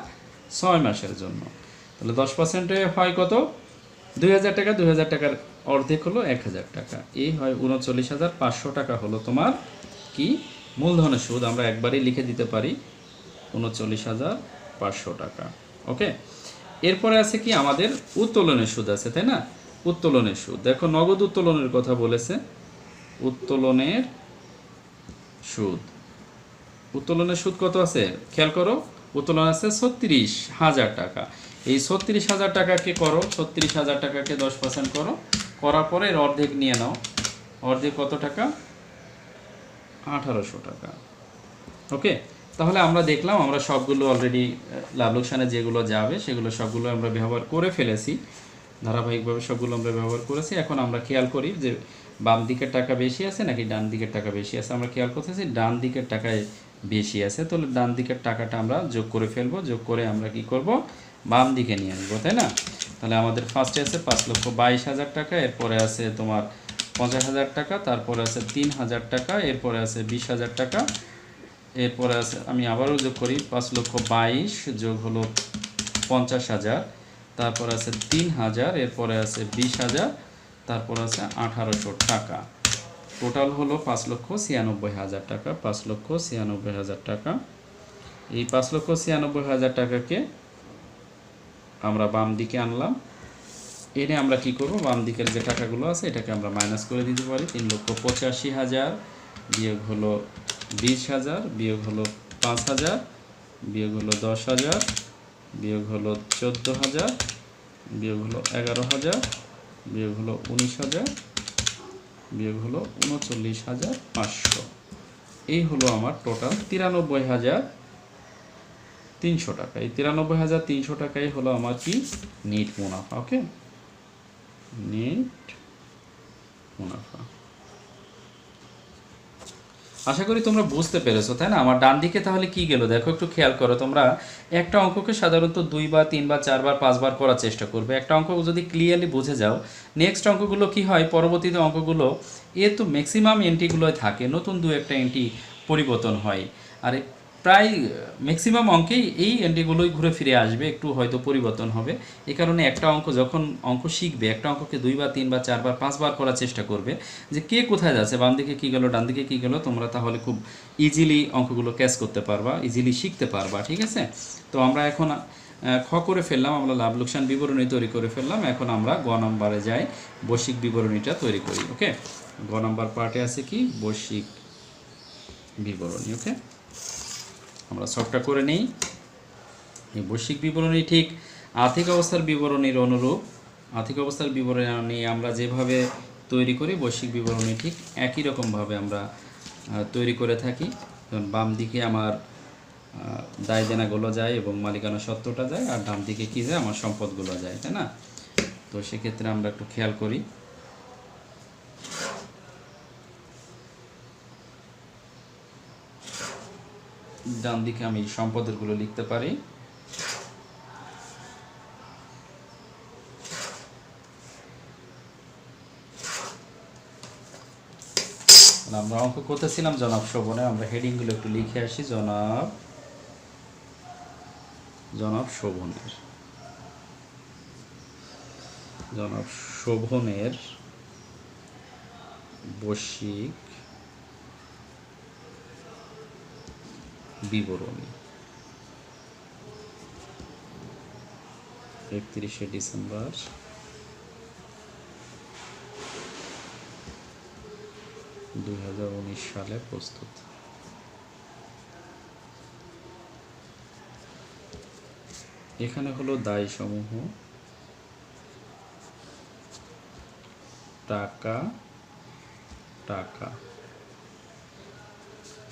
৬ মাসের জন্য। তাহলে 10%-এ হয় কত? ২,০০০ টাকা। ২,০০০ টাকার অর্ধেক হলো ১,০০০ টাকা। এই হয় ৩৯,৫০০ টাকা হলো তোমার কি? মূলধনের সুদ। আমরা একবারেই লিখে দিতে পারি ৩৯,৫০০ টাকা। ওকে, এরপরে আছে কি? আমাদের উত্তোলনের সুদ আছে, তাই না? উত্তোলনের সুদ দেখো, নগদ উত্তোলনের কথা বলেছে। উত্তোলনের সুদ কত আছে? খেয়াল করো, উত্তোলন আছে ৩৬,০০০ টাকা। এই ৩৬,০০০ টাকাকে করো, ৩৬,০০০ টাকাকে 10% করো, করার পরে এর অর্ধেক নিয়ে নাও। অর্ধেক কত টাকা? ১৮০০ টাকা। ওকে, তাহলে আমরা দেখলাম আমরা সবগুলো অলরেডি লাভ লোকসানে যেগুলো যাবে সেগুলো সবগুলো আমরা ব্যবহার করে ফেলেছি, ধারাবাহিকভাবে সবগুলো আমরা ব্যবহার করেছি। এখন আমরা খেয়াল করি যে বাম দিকের টাকা বেশি আছে নাকি ডান দিকের টাকা বেশি আছে। আমরা খেয়াল করতেছি ডান দিকের টাকায় বেশি আছে, তাহলে ডান দিকের টাকাটা আমরা যোগ করে ফেলবো। যোগ করে আমরা কি করব? বাম দিকে নিয়ে আসবো, তাই না? তাহলে আমাদের ফার্স্টে আছে ৫,২২,০০০ টাকা, এরপরে আছে তোমার ৫০,০০০ টাকা, তারপরে আছে ৩,০০০ টাকা, এরপরে আছে ২০,০০০ টাকা, এরপরে আছে, আমি আবারও যোগ করি, ৫,২২,০০০ যোগ হলো ৫০,০০০, তারপর আছে ৩,০০০, এরপরে আছে ২০,০০০, তারপর আছে ১৮০০ টাকা। টোটাল হলো ৫,৯৬,০০০ টাকা। ৫,৯৬,০০০ টাকা। এই ৫,৯৬,০০০ টাকাকে আমরা বাম দিকে আনলাম। এনে আমরা কি করব? বাম দিকের যে টাকাগুলো আছে এটাকে আমরা মাইনাস করে দিতে পারি। ৩,৮৫,০০০ বিয়োগ হলো ২০,০০০, বিয়োগ হলো ৫,০০০, বিয়োগ হলো ১০,০০০, বিয়োগ হলো ১৪,০০০, বিয়োগ হলো ১১,০০০, বিয়োগ হলো ১৯,০০০, বিয়োগ হলো ৩৯,৫০০। এই হলো আমার টোটাল ৯৩,৩০০ টাকা। এই ৯৩,৩০০ টাকাই হলো আমার কি? নেট মুনাফা। ওকে, নেট মুনাফা। আশা করি তোমরা বুঝতে পেরেছো, তাই না? আমার ডান দিকে তাহলে কি গেল দেখো, একটু খেয়াল করো। তোমরা একটা অঙ্ককে সাধারণত ২ বার ৩ বার ৪ বার ৫ বার করার চেষ্টা করবে। একটা অঙ্ক যদি ক্লিয়ারলি বুঝে যাও, নেক্সট অঙ্কগুলো কি হয়, পরবর্তীতে অঙ্কগুলো তো ম্যাক্সিমাম এন্ট্রিগুলোই থাকে, নতুন দু একটা এন্ট্রি পরিবর্তন হয়। আর প্রায় ম্যাক্সিমাম অঙ্কেই এই এন্ট্রিগুলোই ঘুরে ফিরে আসবে, একটু হয়তো পরিবর্তন হবে। এই কারণে একটা অঙ্ক যখন অঙ্ক শিখবে, একটা অঙ্ককে ২ বার ৩ বার ৪ বার ৫ বার করার চেষ্টা করবে, যে কে কোথায় যাচ্ছে, বাম দিকে কী গেলো ডান দিকে কী গেলো, তোমরা তাহলে খুব ইজিলি অঙ্কগুলো ক্যাচ করতে পারবা, ইজিলি শিখতে পারবা। ঠিক আছে, তো আমরা এখন খ করে ফেললাম, আমরা লাভ লোকসান বিবরণী তৈরি করে ফেললাম। এখন আমরা গ নম্বরে যাই, বৈশ্বিক বিবরণীটা তৈরি করি। ওকে, গ নম্বর পার্টে আছে কি? বৈশ্বিক বিবরণী। ওকে, আমরা সবটা করে নেই। এই বৈশ্বিক বিবরণী ঠিক আর্থিক অবস্থার বিবরণীর অনুরূপ। আর্থিক অবস্থার বিবরণী আমরা যেভাবে তৈরি করি, বৈশ্বিক বিবরণী ঠিক একই রকমভাবে আমরা তৈরি করে থাকি। বাম দিকে আমার দায় দেনাগুলো যায় এবং মালিকানা সত্ত্বটা যায়, আর ডান দিকে কী যায়, আমার সম্পদগুলো যায়, তাই না? তো সেক্ষেত্রে আমরা একটু খেয়াল করি। ডান দিকে আমি সম্পদেরগুলো লিখতে পারি। আমরা অঙ্ক করতেছিলাম জনাব শোভনে, আমরা হেডিংগুলো একটু লিখে আসি। জনাব শোভনের বৈশ্বিক বিবরণী 31শে ডিসেম্বর 2019 সালে প্রস্তুত। এখানে হলো দায় সমূহ, টাকা টাকা।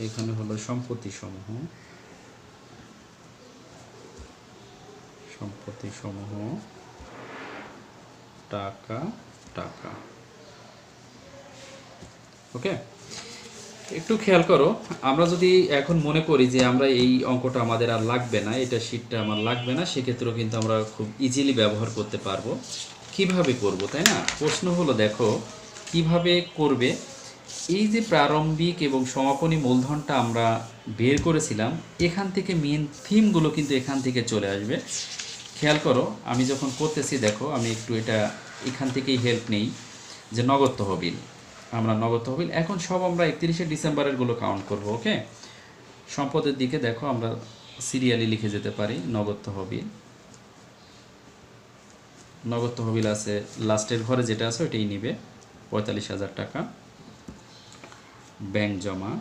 এখানে হলো সম্পত্তি সমূহ, টাকা টাকা। ওকে, একটু খেয়াল করো। আমরা যদি এখন মনে করি যে আমরা এই অঙ্কটা আমাদের আর লাগবে না, এটা শীটটা আমার লাগবে না, সেক্ষেত্রেও কিন্তু আমরা খুব ইজিলি ব্যবহার করতে পারবো। কিভাবে করব, তাই না? প্রশ্ন হলো দেখো কিভাবে করবে। এই যে প্রারম্ভিক এবং সমাপনী মূলধনটা আমরা বের করেছিলাম, এখান থেকে মেন থিমগুলো কিন্তু এখান থেকে চলে আসবে। খেয়াল করো, আমি যখন করতেছি দেখো, আমি একটু এটা এখান থেকেই হেল্প নেই, যে নগদ তহবিল। আমরা নগদ তহবিল এখন সব আমরা 31শে ডিসেম্বরের গুলো কাউন্ট করব। ওকে, সম্পদের দিকে দেখো আমরা সিরিয়ালি লিখে যেতে পারি। নগদ তহবিল আছে, লাস্টের ঘরে যেটা আছে ওইটাই নিবে, 45,000 টাকা। ব্যাংক জমা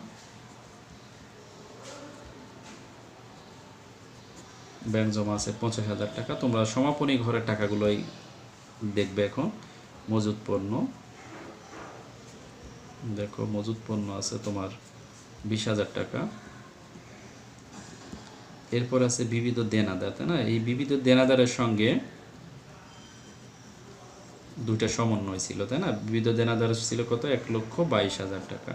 আছে 50,000 টাকা। তোমরা সমাপনী ঘরের টাকাগুলোই দেখবে। এখন মজুদ পণ্য দেখো, মজুদ পণ্য আছে তোমার 20,000 টাকা। এরপর আছে বিবিধ দেনাদার, তাই না? এই বিবিধ দেনাদারের সঙ্গে দুইটা সমন্বয় ছিল, তাই না? বিবিধ দেনাদার ছিল কত, 1,22,000 টাকা।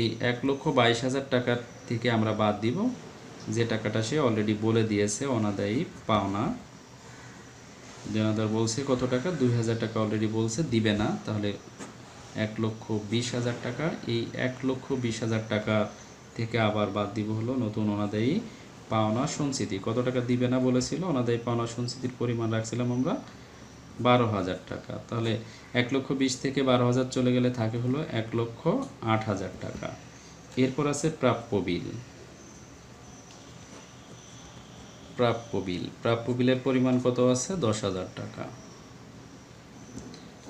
এই 1,22,000 টাকা থেকে আমরা বাদ দিব যে টাকাটা সে অলরেডি বলে দিয়েছে অনাদায়ী পাওনা। দেনাদার বলছে কত টাকা, 2,000 টাকা অলরেডি বলছে দিবে না, তাহলে 1,20,000 টাকা। এই 1,20,000 টাকা থেকে আবার বাদ দিব হলো নতুন অনাদায়ী পাওনা সঞ্চিতি। কত টাকা দিবে না বলেছিল? অনাদায়ী পাওনা সঞ্চিতির পরিমাণ রাখছিলাম আমরা 12,000 টাকা। তাহলে 1,20,000 থেকে 12,000 চলে গেলে থাকে হলো 1,08,000 টাকা। এরপর আছে প্রাপ্য বিলের পরিমাণ কত আছে, 10,000 টাকা।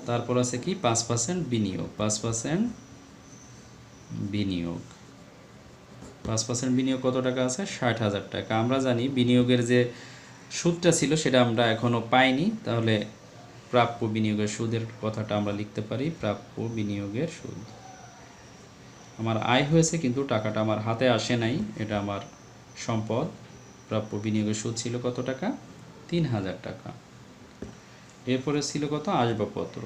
তারপর আছে কি, 5% বিনিয়োগ। 5% বিনিয়োগ কত টাকা আছে, 60,000 টাকা। আমরা জানি বিনিয়োগের যে সুদটা ছিল সেটা আমরা এখনো পাইনি, তাহলে প্রাপ্য বিনিয়োগের সুদের কথাটা আমরা লিখতে পারি, প্রাপ্য বিনিয়োগের সুদ। আমার আয় হয়েছে কিন্তু টাকাটা আমার হাতে আসে নাই, এটা আমার সম্পদ। প্রাপ্য বিনিয়োগের সুদ ছিল কত টাকা, 3,000 টাকা। এরপরে ছিল কত, আসবাবপত্র,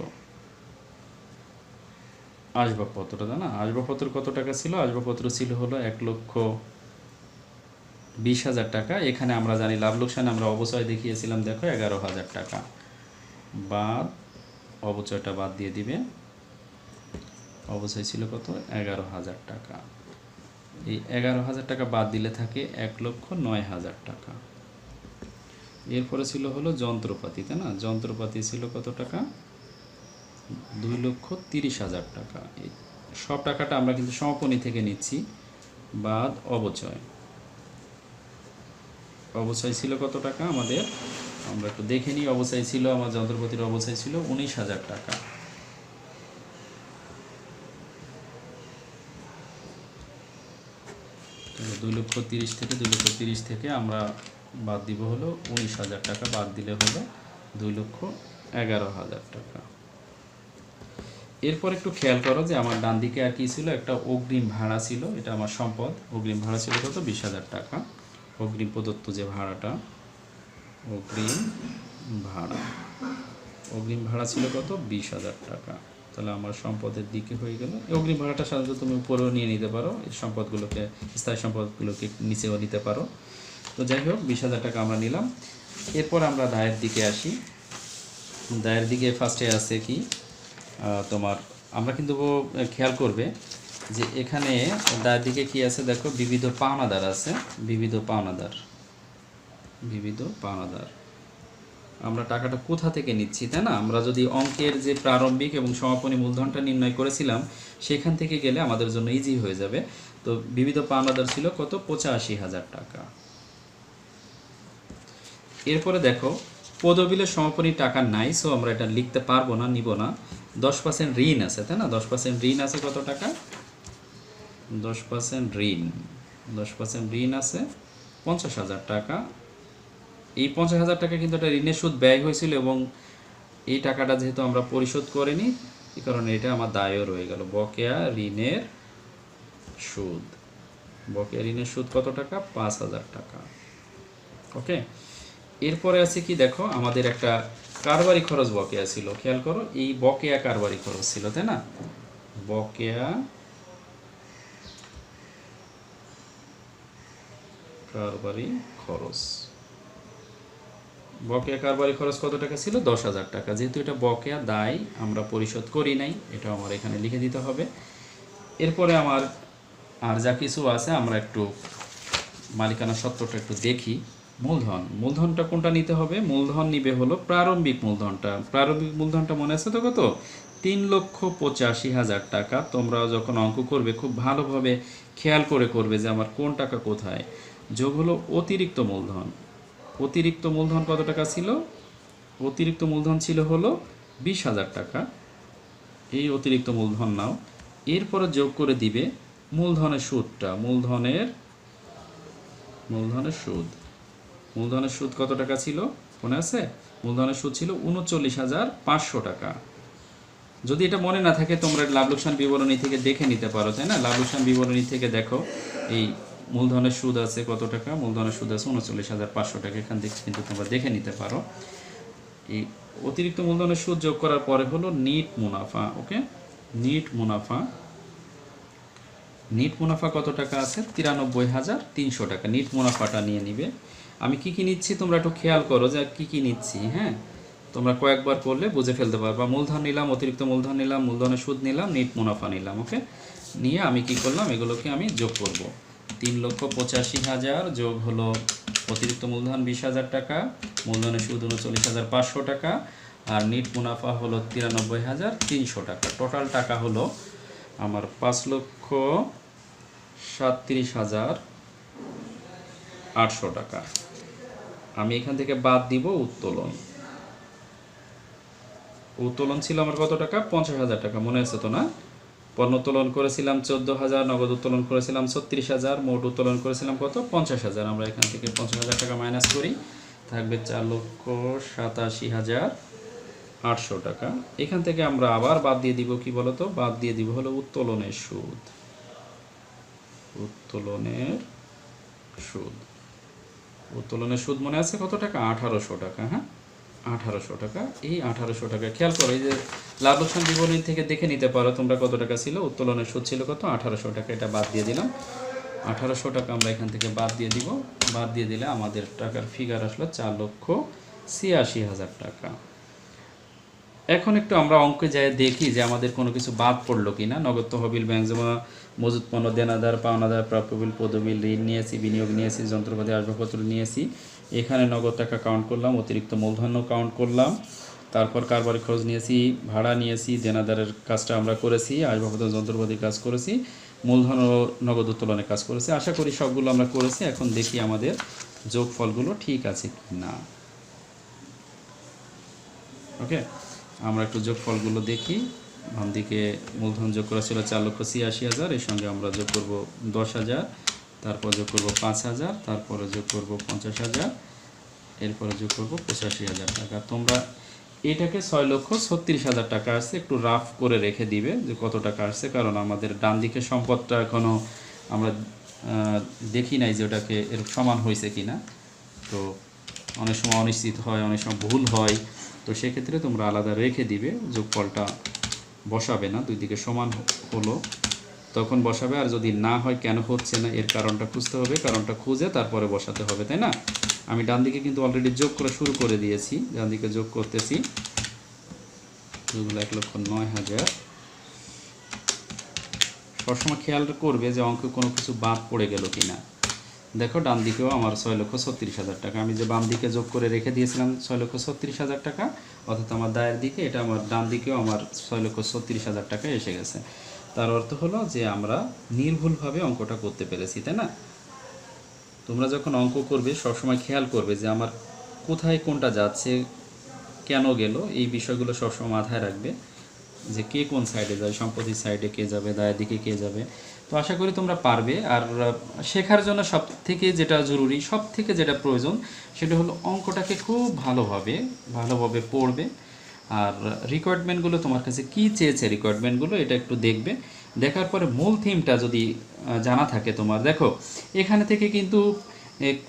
তাই না? আসবাবপত্র কত টাকা ছিল, আসবাবপত্র ছিল হলো 1,20,000 টাকা। এখানে আমরা জানি লাভ লোকসান আমরা অবচয় দেখিয়েছিলাম, দেখো 11,000 টাকা। বাদ, অবচয়টা বাদ দিয়ে দিবে। অবচয় ছিল কত, 11,000 টাকা। এই 11,000 টাকা বাদ দিলে থাকে 1,09,000 টাকা। এরপরে ছিল হলো যন্ত্রপাতি, তাই না? যন্ত্রপাতি ছিল কত টাকা, 2,30,000 টাকা। এই সব টাকাটা আমরা কিন্তু সমাপনী থেকে নিচ্ছি। বাদ অবচয় ছিল কত টাকা আমাদের, আমরা একটু দেখে নিই। অবচয় ছিল আমার যন্ত্রপাতির অবচয় ছিল 19,000 টাকা। তাহলে 2,30,000 থেকে আমরা বাদ দিব হলো 19,000 টাকা, বাদ দিলে হলো 2,11,000 টাকা। এরপর একটু খেয়াল করো যে আমার ডান দিকে আর কি ছিল, একটা অগ্রিম ভাড়া ছিল, এটা আমার সম্পদ। অগ্রিম ভাড়া ছিল কত? 20,000 টাকা। অগ্রিম প্রদত্ত যে ভাড়াটা, অগ্রিম ভাড়া, অগ্রিম ভাড়া ছিল কত? 20,000 টাকা। তাহলে আমার সম্পদের দিকে হয়ে গেল। এই অগ্রিম ভাড়াটা সাধারণত তুমি উপরেও নিয়ে নিতে পারো, এই সম্পদগুলোকে, স্থায়ী সম্পদগুলোকে নিচেও নিতে পারো। তো যাই হোক 20,000 টাকা আমরা নিলাম। এরপর আমরা দায়ের দিকে আসি। দায়ের দিকে ফার্স্টে আছে কি তোমার, আমরা কিন্তু খেয়াল করবে যে এখানে দায়ের দিকে কি আছে দেখো, বিবিধ পাওনাদার আছে, বিবিধ পাওনাদার, বিবিধ পাওনাদার। আমরা টাকাটা কোথা থেকে নিচ্ছি, তাই না? আমরা যদি অঙ্কের যে প্রারম্ভিক এবং সমাপনী মূলধনটা নির্ণয় করেছিলাম সেখান থেকে গেলে আমাদের জন্য ইজি হয়ে যাবে। তো বিবিধ পাওনাদার ছিল কত? 85,000 টাকা। এরপরে দেখো পদবিলের সমাপনী টাকা নাই, সো আমরা এটা লিখতে পারবো না, নিব না। 10% ঋণ আছে, তাই না? 10% ঋণ আছে কত টাকা? 10% ঋণ, 10% ঋণ আছে 50,000 টাকা। এই 50,000 টাকা কিন্তু একটা ঋণের সুদ ব্যয় হয়েছিল এবং এই টাকাটা যেহেতু আমরা পরিশোধ করিনি, এই কারণে এটা আমার দায়ও রয়ে গেল। বকেয়া ঋণের সুদ, বকেয়া ঋণের সুদ কত টাকা? 5,000 টাকা। ওকে, এরপরে আছে কি দেখো, আমাদের একটা কারবারি খরচ বকেয়া ছিল। খেয়াল করো, এই বকেয়া কারবারি খরচ ছিল, তাই না? বকেয়া কারবারি খরচ, বকেয়া কারবারি খরচ কত টাকা ছিল? 10,000 টাকা। যেহেতু এটা বকেয়া দায়, আমরা পরিশোধ করি নাই, এটা আমার এখানে লিখে দিতে হবে। এরপরে আমার আর যা কিছু আছে আমরা একটু মালিকানা সত্ত্বটা একটু দেখি। মূলধন, মূলধনটা কোনটা নিতে হবে? মূলধন নিবে হলো প্রারম্ভিক মূলধনটা। প্রারম্ভিক মূলধনটা মনে আছে তো কত? 3,85,000 টাকা। তোমরা যখন অঙ্ক করবে খুব ভালোভাবে খেয়াল করে করবে যে আমার কোন টাকা কোথায়। যোগ হলো অতিরিক্ত মূলধন। অতিরিক্ত মূলধন কত টাকা ছিল? অতিরিক্ত মূলধন ছিল হলো 20,000 টাকা। এই অতিরিক্ত মূলধন নাও। এরপরে যোগ করে দিবে মূলধনের সুদটা, মূলধনের সুদ। মূলধনের সুদ কত টাকা ছিল মনে আছে? মূলধনের সুদ ছিল 39,500 টাকা। যদি এটা মনে না থাকে তোমরা লাভ লোকসান বিবরণী থেকে দেখে নিতে পারো, তাই না? লাভ লোকসান বিবরণী থেকে দেখো এই মূলধনের সুদ আছে কত টাকা? মূলধনের সুদ আছে 39,500 টাকা। এখান থেকে কিন্তু তোমরা দেখে নিতে পারো। এই অতিরিক্ত মূলধনের সুদ যোগ করার পরে হলো নিট মুনাফা। ওকে, নিট মুনাফা, নিট মুনাফা কত টাকা আছে? 93,300 টাকা। নিট মুনাফাটা নিয়ে নিবে। আমি কি কি নিচ্ছি তোমরা একটু খেয়াল করো যে কি কি নিচ্ছি। হ্যাঁ, তোমরা কয়েকবার করলে বুঝে ফেলতে পারবা। মূলধন নিলাম, অতিরিক্ত মূলধন নিলাম, মূলধনের সুদ নিলাম, নিট মুনাফা নিলাম। ওকে, নিয়ে আমি কি করলাম, এগুলোকে আমি যোগ করব। 3,85,000 যোগ হলো অতিরিক্ত মূলধন 20,000 টাকা, মূলধনের সুদ 39,500 টাকা, আর নিট মুনাফা হলো 93,300 টাকা। টোটাল টাকা হলো আমার 5,37,800 টাকা। আমি এখান থেকে বাদ দিব উত্তোলন। উত্তোলন ছিল আমার কত টাকা? 50,000 টাকা। মনে আছে তো না? পণ্য উত্তোলন করেছিলাম 14,000, নগদ উত্তোলন করেছিলাম 36,000, মোট উত্তোলন করেছিলাম কত? 50,000। আমরা এখান থেকে 50,000 টাকা মাইনাস করি, থাকবে 4,87,800 টাকা। এখান থেকে আমরা আবার বাদ দিয়ে দিব কি বলতো? বাদ দিয়ে দিব হলো উত্তোলনের সুদ। উত্তোলনের সুদ, উত্তোলনের সুদ মনে আছে কত টাকা? 1,800 টাকা। হ্যাঁ, 1,800 টাকা। এই 1,800 টাকা খেয়াল করো, এই যে লাভ লোকসান বিবরণী থেকে দেখে নিতে পারো তোমরা কত টাকা ছিল। উত্তোলনের সুদ ছিল কত? 1,800 টাকা। এটা বাদ দিয়ে দিলাম। 1,800 টাকা আমরা এখান থেকে বাদ দিয়ে দিব। বাদ দিয়ে দিলে আমাদের টাকার ফিগার আসলো 4,86,000 টাকা। এখন একটু আমরা অঙ্কে যাই দেখি যে আমাদের কোনো কিছু বাদ পড়লো কি না। নগদ তহবিল, ব্যাংক জমা, মজুত পণ্য, দেনাদার, পাওনাদার, প্রাপ্যবিল, পদবিল, ঋণ নিয়েছি, বিনিয়োগ নিয়েছি, যন্ত্রপাতি, আসবাবপত্র নিয়েছি। এখানে নগদ টাকা কাউন্ট করলাম, অতিরিক্ত মূলধনও কাউন্ট করলাম, তারপর কারবারি খরচ নিয়েছি, ভাড়া নিয়েছি, দেনাদারের কাজটা আমরা করেছি, আসবাবপত্র যন্ত্রপাতির কাজ করেছি, মূলধন ও নগদ উত্তোলনের কাজ করেছি। আশা করি সবগুলো আমরা করেছি। এখন দেখি আমাদের যোগফলগুলো ঠিক আছে কি না। ওকে, আমরা একটু যোগফলগুলো দেখি। বাম দিকে মূলধন যোগ করা ছিল 4,86,000, এর সঙ্গে আমরা যোগ করব 10,000, তারপর যোগ করব 5,000, তারপরে যোগ করব 50,000, এরপরে যোগ করব 85,000 টাকা। তোমরা এটাকে 6,36,000 টাকা আসছে, একটু রাফ করে রেখে দিবে যে কত টাকা আসছে, কারণ আমাদের ডান দিকে সম্পদটা এখনও আমরা দেখি নাই যে ওটাকে এর সমান হয়েছে কি না। তো অনেক সময় অনিশ্চিত হয়, অনেক সময় ভুল হয়, তো সেক্ষেত্রে তোমরা আলাদা রেখে দিবে, যোগফলটা বসাবে না, দুই দিকে সমান হলো তখন বসাবে। আর যদি না হয় কেন হচ্ছে না এর কারণটা খুঁজতে হবে, কারণটা খুঁজে তারপরে বসাতে হবে, তাই না? আমি ডান দিকে কিন্তু অলরেডি যোগ করা শুরু করে দিয়েছি, ডান দিকে যোগ করতেছি 2,09,000। সবসময় খেয়াল করবে যে অঙ্কে কোনো কিছু বাদ পড়ে গেল কি না। দেখো ডান দিকেও আমার 6,36,000 টাকা, আমি যে বাম দিকে যোগ করে রেখে দিয়েছিলাম 6,36,000 টাকা, অর্থাৎ আমার দায়ের দিকে এটা আমার ডান দিকেও আমার 6,36,000 টাকা এসে গেছে। তার অর্থ হলো যে আমরা নির্ভুলভাবে অঙ্কটা করতে পেরেছি, তাই না? তোমরা যখন অঙ্ক করবে সবসময় খেয়াল করবে যে আমার কোথায় কোনটা যাচ্ছে, কেন গেল, এই বিষয়গুলো সবসময় মাথায় রাখবে যে কে কোন সাইডে যাবে, সম্পত্তির সাইডে কে যাবে, দায়ের দিকে কে যাবে। তো আশা করি তোমরা পারবে। আর শেখার জন্য সব থেকে যেটা জরুরি, সব থেকে যেটা প্রয়োজন, সেটা হলো অঙ্কটাকে খুব ভালোভাবে পড়বে। আর রিকোয়ারমেন্টগুলো তোমার কাছে কী চেয়েছে, রিকোয়ারমেন্টগুলো এটা একটু দেখবে। দেখার পরে মূল থিমটা যদি জানা থাকে তোমার, দেখো এখানে থেকে কিন্তু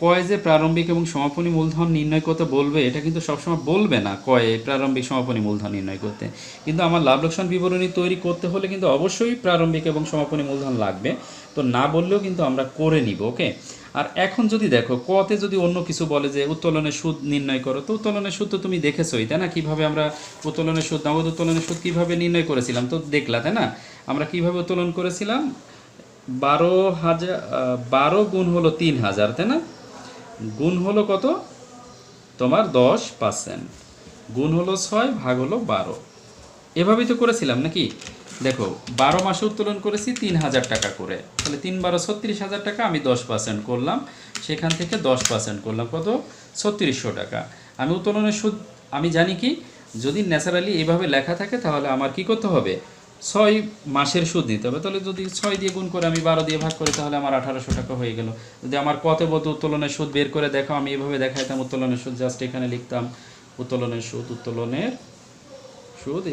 কয় যে প্রারম্ভিক এবং সমাপনী মূলধন নির্ণয় করতে বলবে, এটা কিন্তু সবসময় বলবে না কয়ে প্রারম্ভিক সমাপনী মূলধন নির্ণয় করতে। কিন্তু আমার লাভ লোকসান বিবরণী তৈরি করতে হলে কিন্তু অবশ্যই প্রারম্ভিক এবং সমাপনী মূলধন লাগবে, তো না বললেও কিন্তু আমরা করে নিব, ওকে। আর এখন যদি দেখো কতে যদি অন্য কিছু বলে যে উত্তোলনের সুদ নির্ণয় করো, তো উত্তোলনের সুদ তো তুমি দেখেছোই, তাই না? কীভাবে আমরা উত্তোলনের সুদ, নগদ উত্তোলনের সুদ কীভাবে নির্ণয় করেছিলাম তো দেখলা, তাই না? আমরা কীভাবে উত্তোলন করেছিলাম, 12 গুণ হলো 3,000, তাই না? গুণ হলো কত তোমার 10%, গুণ হলো 6, ভাগ হলো 12, এভাবেই তো করেছিলাম নাকি? দেখো 12 মাসে উত্তোলন করেছি 3,000 টাকা করে, তাহলে 3 12 36,000 টাকা, আমি 10% করলাম, সেখান থেকে 10% করলাম কত, 3600 টাকা। আমি উত্তোলনের সুদ আমি জানি কি, যদি ন্যাচারালি এইভাবে লেখা থাকে তাহলে আমার কি করতে হবে, 6 মাসের সুদ নিতে হবে। তাহলে যদি 6 দিয়ে গুণ করে আমি 12 দিয়ে ভাগ করি তাহলে আমার 1800 টাকা হয়ে গেল। যদি আমার কত বলতো উত্তোলনের সুদ বের করে দেখো, আমি এভাবে দেখাইতাম উত্তোলনের সুদ, জাস্ট এখানে লিখতাম উত্তোলনের সুদ,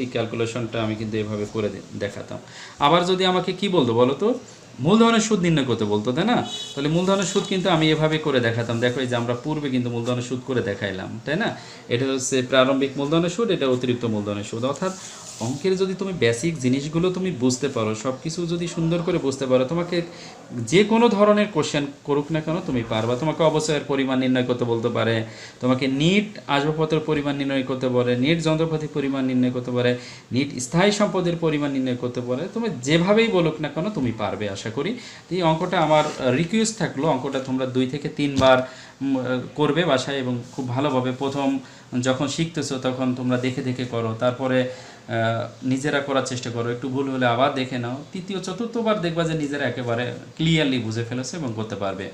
এই ক্যালকুলেশনটা আমি কিন্তু এভাবে করে দেখাতাম। আবার যদি আমাকে কি বলতো বলো তো, মূলধনের সুদ নির্ণয় করতে বলতো, তাই না? তাহলে মূলধনের সুদ কিন্তু আমি এভাবে করে দেখাতাম। দেখো এই যে আমরা পূর্বে কিন্তু মূলধনের সুদ করে দেখাইলাম, তাই না? এটা হচ্ছে প্রারম্ভিক মূলধনের সুদ, এটা অতিরিক্ত মূলধনের সুদ। অর্থাৎ অঙ্কের যদি তুমি বেসিক জিনিসগুলো তুমি বুঝতে পারো, সব কিছু যদি সুন্দর করে বুঝতে পারো, তোমাকে যে কোনো ধরনের কোশ্চেন করুক না কেন তুমি পারবা। তোমাকে অবশ্যই পরিমাণ নির্ণয় করতে বলতে পারে, তোমাকে নিট আসবাবপত্রের পরিমাণ নির্ণয় করতে পারে, নিট যন্ত্রপাতির পরিমাণ নির্ণয় করতে পারে, নিট স্থায়ী সম্পদের পরিমাণ নির্ণয় করতে পারে, তুমি যেভাবেই বলুক না কেন তুমি পারবে আশা করি। এই অঙ্কটা আমার রিকোয়েস্ট থাকলো, অঙ্কটা তোমরা 2 থেকে 3 বার করবে বাসায়, এবং খুব ভালোভাবে প্রথম যখন শিখতেছো তখন তোমরা দেখে দেখে করো, তারপরে নিজেরা করার চেষ্টা করো, একটু ভুল হলে আবার দেখে নাও, তৃতীয় চতুর্থবার দেখবা যে নিজেরা একেবারে ক্লিয়ারলি বুঝে ফেলেছে এবং করতে পারবে।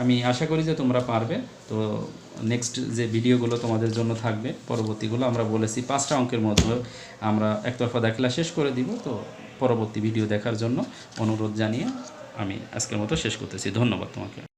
আমি আশা করি যে তোমরা পারবে। তো নেক্সট যে ভিডিওগুলো তোমাদের জন্য থাকবে, পরবর্তীগুলো আমরা বলেছি 5টা অঙ্কের মধ্যে আমরা একতরফা দাখিলা শেষ করে দিব। তো পরবর্তী ভিডিও দেখার জন্য অনুরোধ জানিয়ে আমি আজকের মতো শেষ করতেছি। ধন্যবাদ তোমাকে।